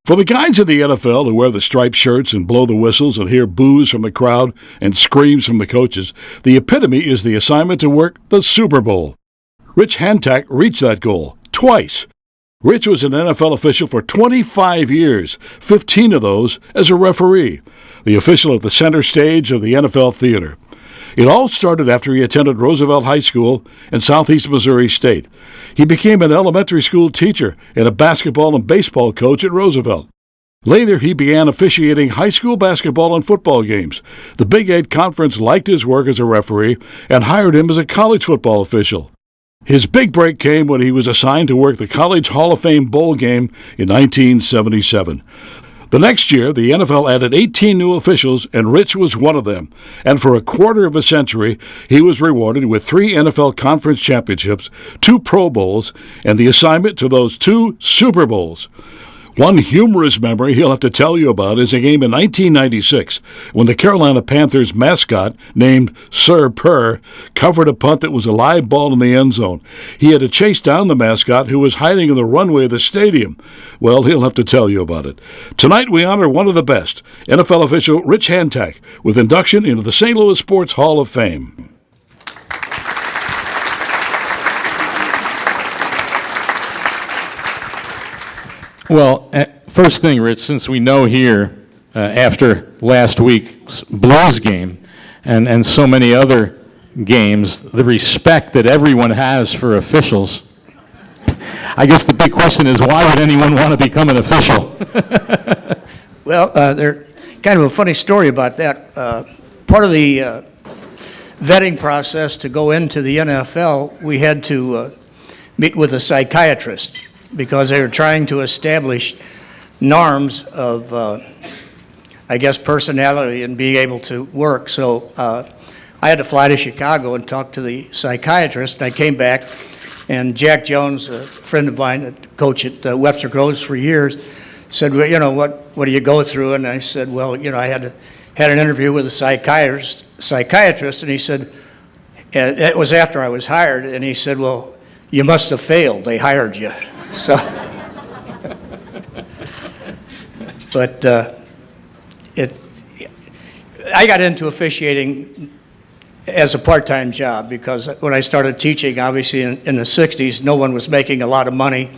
For the guys in the NFL who wear the striped shirts and blow the whistles and hear boos from the crowd and screams from the coaches, the epitome is the assignment to work the Super Bowl. Rich Hantak reached that goal twice. Rich was an NFL official for 25 years, 15 of those as a referee, the official at the center stage of the NFL theater. It all started after he attended Roosevelt High School in southeast Missouri State. He became an elementary school teacher and a basketball and baseball coach at Roosevelt. Later, he began officiating high school basketball and football games. The Big 8 Conference liked his work as a referee and hired him as a college football official. His big break came when he was assigned to work the College Hall of Fame Bowl game in 1977. The next year, the NFL added 18 new officials, and Rich was one of them. And for a quarter of a century, he was rewarded with 3 NFL Conference championships, 2 Pro Bowls, and the assignment to those 2 Super Bowls. One humorous memory he'll have to tell you about is a game in 1996 when the Carolina Panthers mascot, named Sir Purr, covered a punt that was a live ball in the end zone. He had to chase down the mascot, who was hiding in the runway of the stadium. Well, he'll have to tell you about it. Tonight we honor one of the best, NFL official Rich Hantak, with induction into the St. Louis Sports Hall of Fame. Well, first thing, Rich, since we know here after last week's Blues game and so many other games, the respect that everyone has for officials, I guess the big question is, why would anyone want to become an official? Well, there's kind of a funny story about that. Part of the vetting process to go into the NFL, we had to meet with a psychiatrist, because they were trying to establish norms of, I guess, personality and being able to work. So I had to fly to Chicago and talk to the psychiatrist. I came back, and Jack Jones, a friend of mine, a coach at Webster Groves for years, said, well, you know, what do you go through? And I said, well, you know, I had an interview with a psychiatrist, and he said, and it was after I was hired, and he said, well, you must have failed. They hired you. So, but I got into officiating as a part-time job, because when I started teaching, obviously in the 60s, no one was making a lot of money,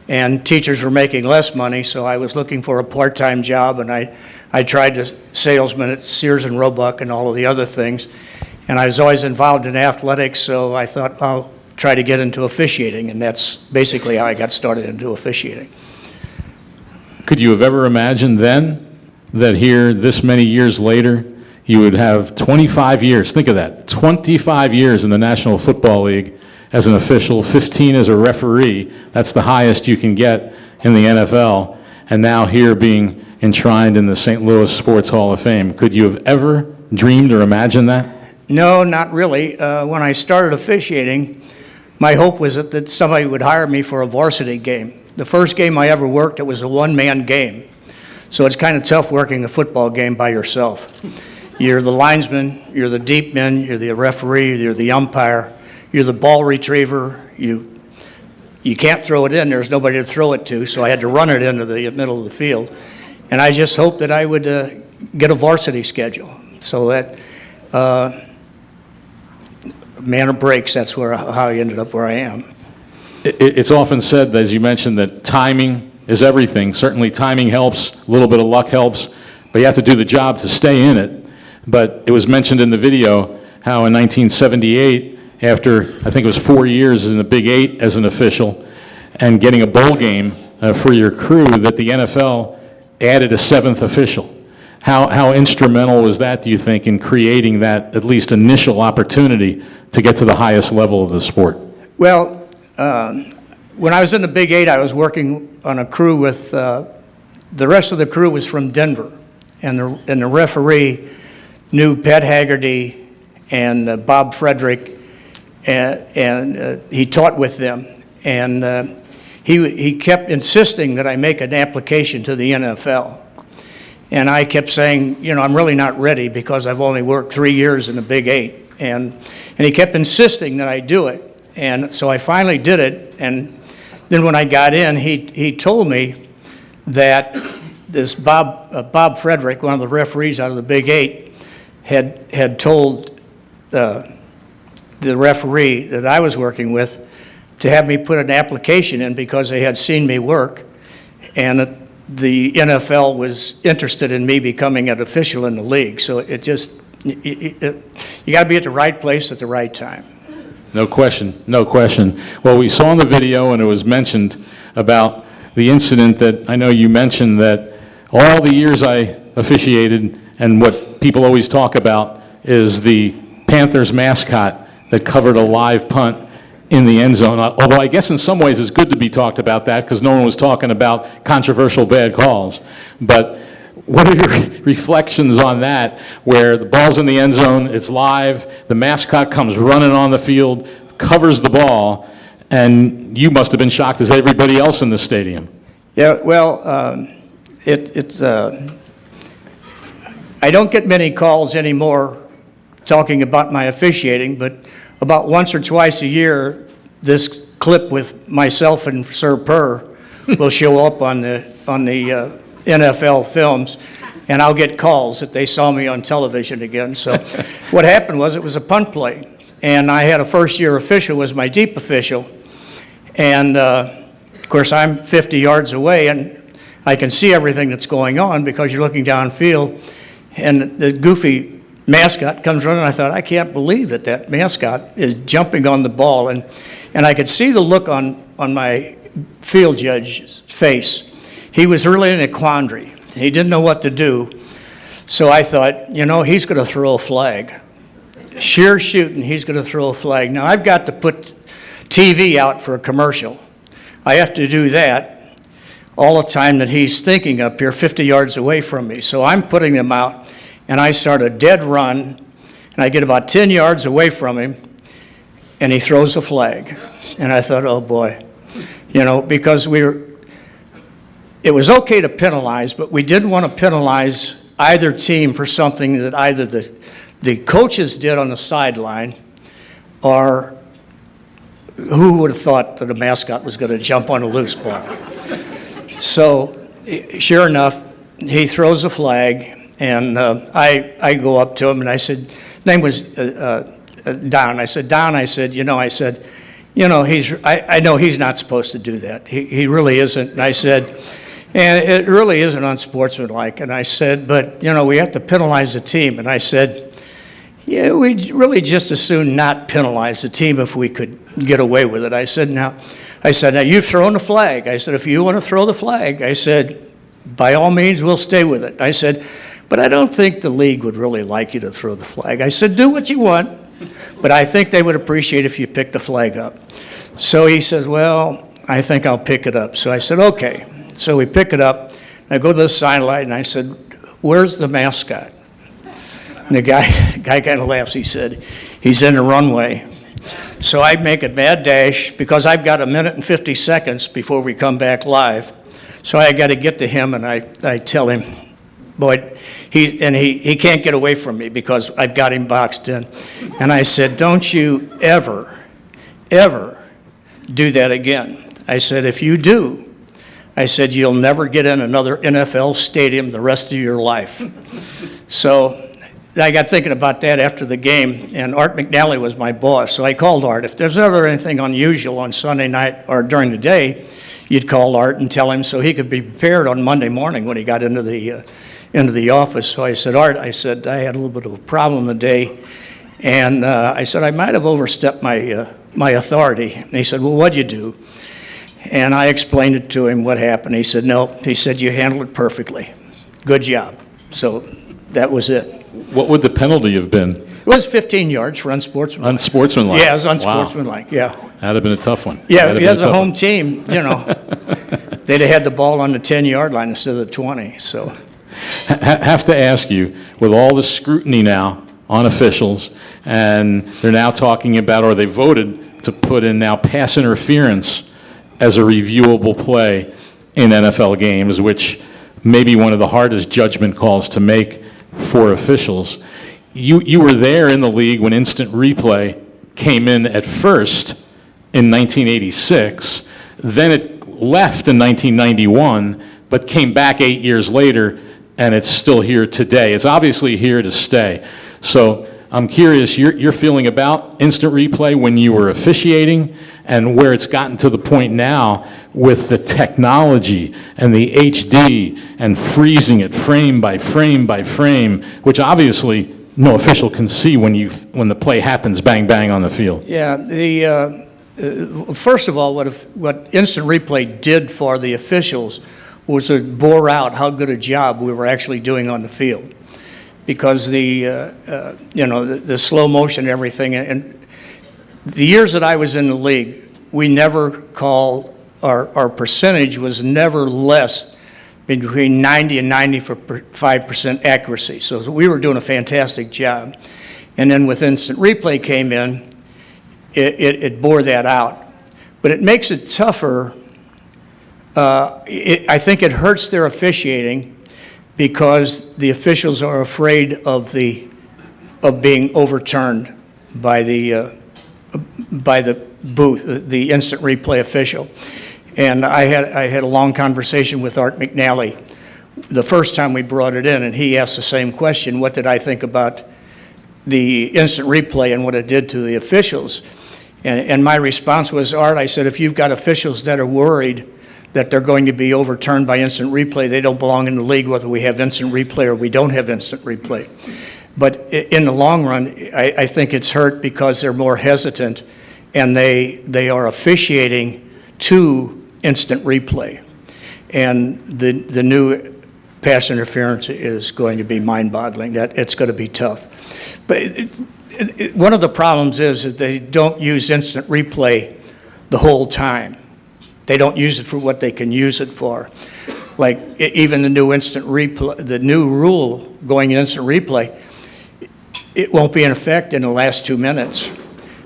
and teachers were making less money, so I was looking for a part-time job, and I tried the salesman at Sears and Roebuck and all of the other things, and I was always involved in athletics, so I thought, I'll try to get into officiating, and that's basically how I got started into officiating. Could you have ever imagined then that here, this many years later, you would have 25 years, think of that, 25 years in the National Football League as an official, 15 as a referee, that's the highest you can get in the NFL, and now here being enshrined in the St. Louis Sports Hall of Fame. Could you have ever dreamed or imagined that? No, not really. When I started officiating, my hope was that somebody would hire me for a varsity game. The first game I ever worked, it was a one-man game. So it's kind of tough working a football game by yourself. You're the linesman, you're the deep man, you're the referee, you're the umpire, you're the ball retriever. You can't throw it in, there's nobody to throw it to, so I had to run it into the middle of the field. And I just hoped that I would get a varsity schedule, so that man of breaks, that's how I ended up where I am. It's often said, as you mentioned, that timing is everything. Certainly timing helps, a little bit of luck helps, but you have to do the job to stay in it. But it was mentioned in the video how in 1978, after I think it was 4 years in the Big 8 as an official and getting a bowl game for your crew, that the NFL added a 7th official. How instrumental was that, do you think, in creating that at least initial opportunity to get to the highest level of the sport? Well, when I was in the Big 8, I was working on a crew with, the rest of the crew was from Denver, and the referee knew Pat Haggerty and Bob Frederick, and he taught with them, and he kept insisting that I make an application to the NFL. And I kept saying, you know, I'm really not ready because I've only worked 3 years in the Big 8. And he kept insisting that I do it. And so I finally did it. And then when I got in, he told me that this Bob Frederick, one of the referees out of the Big Eight, had told the referee that I was working with to have me put an application in because they had seen me work, and the NFL was interested in me becoming an official in the league. So you got to be at the right place at the right time. No question, no question. Well, we saw in the video, and it was mentioned about the incident that I know you mentioned, that all the years I officiated, and what people always talk about is the Panthers mascot that covered a live punt in the end zone. Although I guess in some ways it's good to be talked about that because no one was talking about controversial bad calls. But what are your reflections on that, where the ball's in the end zone, it's live, the mascot comes running on the field, covers the ball, and you must have been shocked as everybody else in the stadium? Yeah, well, I don't get many calls anymore talking about my officiating, but about once or twice a year, this clip with myself and Sir Purr will show up on the NFL films, and I'll get calls that they saw me on television again. So what happened was, it was a punt play, and I had a first-year official was my deep official, and of course I'm 50 yards away, and I can see everything that's going on because you're looking downfield, and the goofy mascot comes running. I thought, I can't believe that mascot is jumping on the ball, and I could see the look on my field judge's face. He was really in a quandary. He didn't know what to do. So I thought, he's going to throw a flag. Sheer shooting, he's going to throw a flag. Now, I've got to put TV out for a commercial. I have to do that all the time that he's thinking up here 50 yards away from me. So I'm putting them out, and I start a dead run, and I get about 10 yards away from him, and he throws a flag. And I thought, oh boy, because it was okay to penalize, but we didn't want to penalize either team for something that either the coaches did on the sideline, or who would have thought that a mascot was going to jump on a loose ball. So sure enough, he throws a flag, and I go up to him, and I said, his name was Don. I said, Don, I know he's not supposed to do that. He really isn't. And I said, and it really isn't unsportsmanlike. And I said, but, we have to penalize the team. And I said, yeah, we'd really just as soon not penalize the team if we could get away with it. I said, now you've thrown the flag. I said, if you want to throw the flag, I said, by all means, we'll stay with it. I said, but I don't think the league would really like you to throw the flag. I said, do what you want, but I think they would appreciate if you picked the flag up. So he says, well, I think I'll pick it up. So I said, okay. So we pick it up. I go to the sideline, and I said, where's the mascot? And the guy kind of laughs. He said, he's in the runway. So I make a mad dash because I've got 1 minute and 50 seconds before we come back live. So I got to get to him, and I tell him, boy, he can't get away from me because I've got him boxed in. And I said, don't you ever do that again. I said, if you do, I said, you'll never get in another NFL stadium the rest of your life. So I got thinking about that after the game, and Art McNally was my boss. So I called Art. If there's ever anything unusual on Sunday night or during the day, you'd call Art and tell him so he could be prepared on Monday morning when he got into the office. So I said, Art, I said, I had a little bit of a problem today, and I said, I might have overstepped my authority. And he said, well, what'd you do? And I explained it to him, what happened. He said, no. He said, you handled it perfectly. Good job. So that was it. What would the penalty have been? It was 15 yards for unsportsmanlike. Unsportsmanlike? Yeah, it was unsportsmanlike, wow. Yeah. That'd have been a tough one. Yeah, as a home team, they'd have had the ball on the 10-yard line instead of the 20, so. Have to ask you, with all the scrutiny now on officials, and they're now talking about, or they voted to put in now pass interference as a reviewable play in NFL games, which may be one of the hardest judgment calls to make for officials. You were there in the league when instant replay came in at first in 1986. Then it left in 1991, but came back 8 years later, and it's still here today. It's obviously here to stay. So I'm curious, your feeling about instant replay when you were officiating, and where it's gotten to the point now with the technology and the HD and freezing it frame by frame by frame, which obviously no official can see when the play happens bang bang on the field. Yeah, first of all, what instant replay did for the officials was it bore out how good a job we were actually doing on the field, because the slow motion and everything. And the years that I was in the league, we never our percentage was never less between 90 and 95% accuracy. So we were doing a fantastic job. And then with instant replay came in, it bore that out. But it makes it tougher. I think it hurts their officiating because the officials are afraid of being overturned by the booth, the instant replay official. And I had a long conversation with Art McNally the first time we brought it in, and he asked the same question: what did I think about the instant replay and what it did to the officials? And my response was, Art, I said, if you've got officials that are worried that they're going to be overturned by instant replay, they don't belong in the league, whether we have instant replay or we don't have instant replay. But in the long run, I think it's hurt because they're more hesitant, and they are officiating to instant replay. And the new pass interference is going to be mind-boggling. That it's going to be tough. But one of the problems is that they don't use instant replay the whole time. They don't use it for what they can use it for. Like even the new instant replay, the new rule going instant replay, it won't be in effect in the last 2 minutes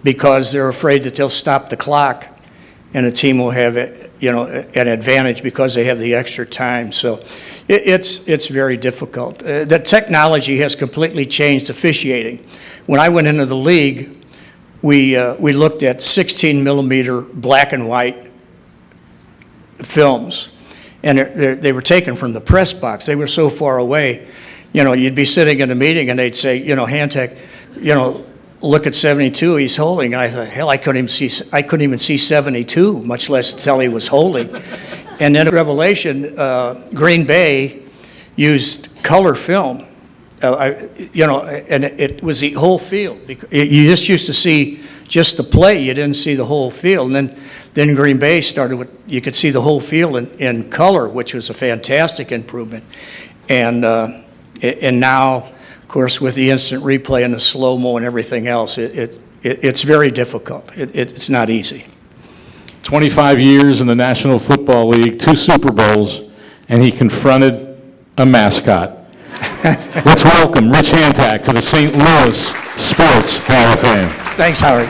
because they're afraid that they'll stop the clock and the team will have an advantage because they have the extra time. So it's very difficult. The technology has completely changed officiating. When I went into the league, we looked at 16 millimeter black and white films, and they were taken from the press box. They were so far away. You'd be sitting in a meeting and they'd say, Hantak, look at 72, he's holding. And I thought, hell, I couldn't even see 72, much less tell he was holding. And then Revelation, Green Bay used color film, and it was the whole field. You just used to see just the play, you didn't see the whole field. And then Green Bay started with, you could see the whole field in color, which was a fantastic improvement. And now, of course, with the instant replay and the slow-mo and everything else, it's very difficult. It's not easy. 25 years in the National Football League, 2 Super Bowls, and he confronted a mascot. Let's welcome Rich Hantak to the St. Louis Sports Hall of Fame. Thanks, Howard.